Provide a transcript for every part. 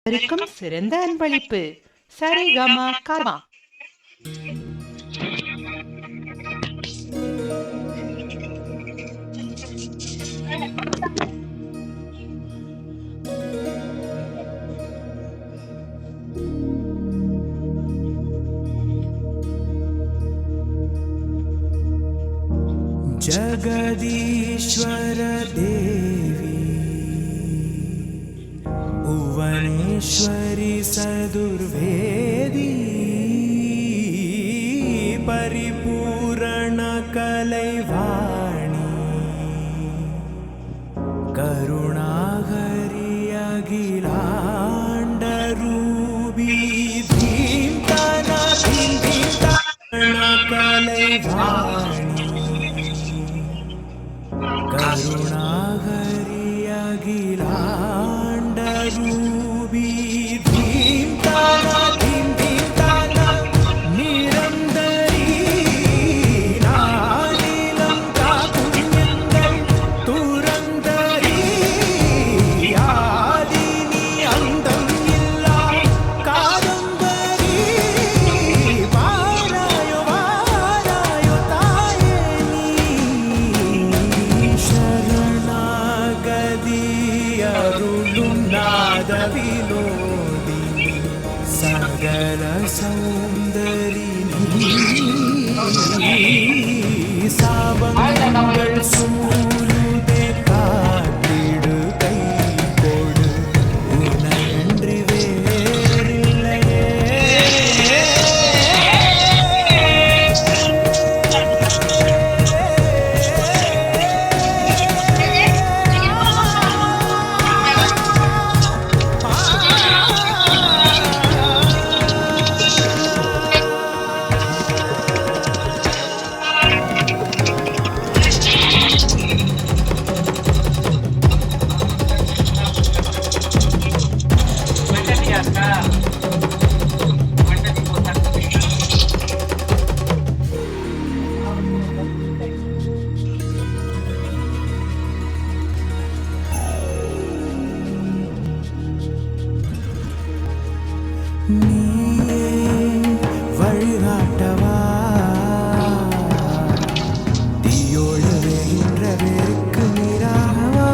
இருக்கும் சிறந்த அன்பளிப்பு சரிகமா கர்மா. जगदीश्वर देवी भुवनेश्वरी सदुर्वेदी परिपूर्ण कलैवाणी करुणाहरि अखिलाण्डरूपी धीम्ताना कलैवाणी करुणाहरि अखिलाण्डरूपी धीम्ताना निरन्तरी नानीलं कापुण्यங்கள் துரந்தரி ஆதினி அந்தம் இல்லா காதம்பரி வாராயோ வாராயோ தாயே நீ शरणागதி அருளும் நாத வினோதினி சகல சௌந்தரி நீ சாபங்கள் சூழுதே காத்திடு கை கொடு உனையன்றி வேறில்லையே நீயே வழிகாட்டவா தீயோடு வேகின்ற வேருக்கு நீராகவா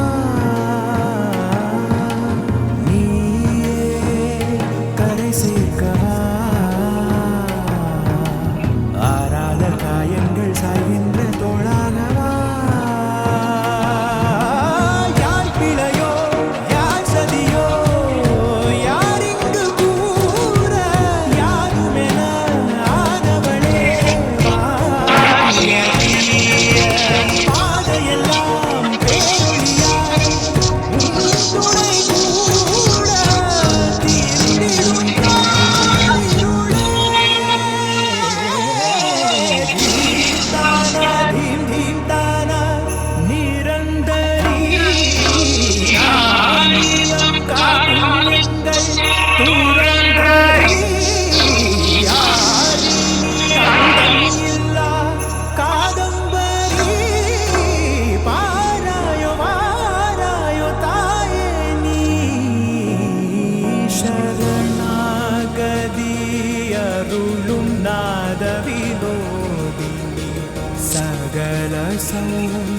நீயே கரை சேர்க்கவா ஆறாத காயங்கள் சாய்கின்ற தோளாகவா யார் பிழையோ யார் சதியோ யார் இங்கு கூற யாருமென ஆனவளே பாதையெல்லாம் பேரொழியாய் உன் துணை கூட தீர்ந்திடும் தீம்தானா நிரந்தரி நானிலம் காப்புண்யங்கள் துரந்தரி யாரினி அந்தம் இல்லா காதம்பரி பாராயோ வாராயோ தாயே நீ शरणागதி அருளும் நாத வினோதினி சகல சௌந்தரி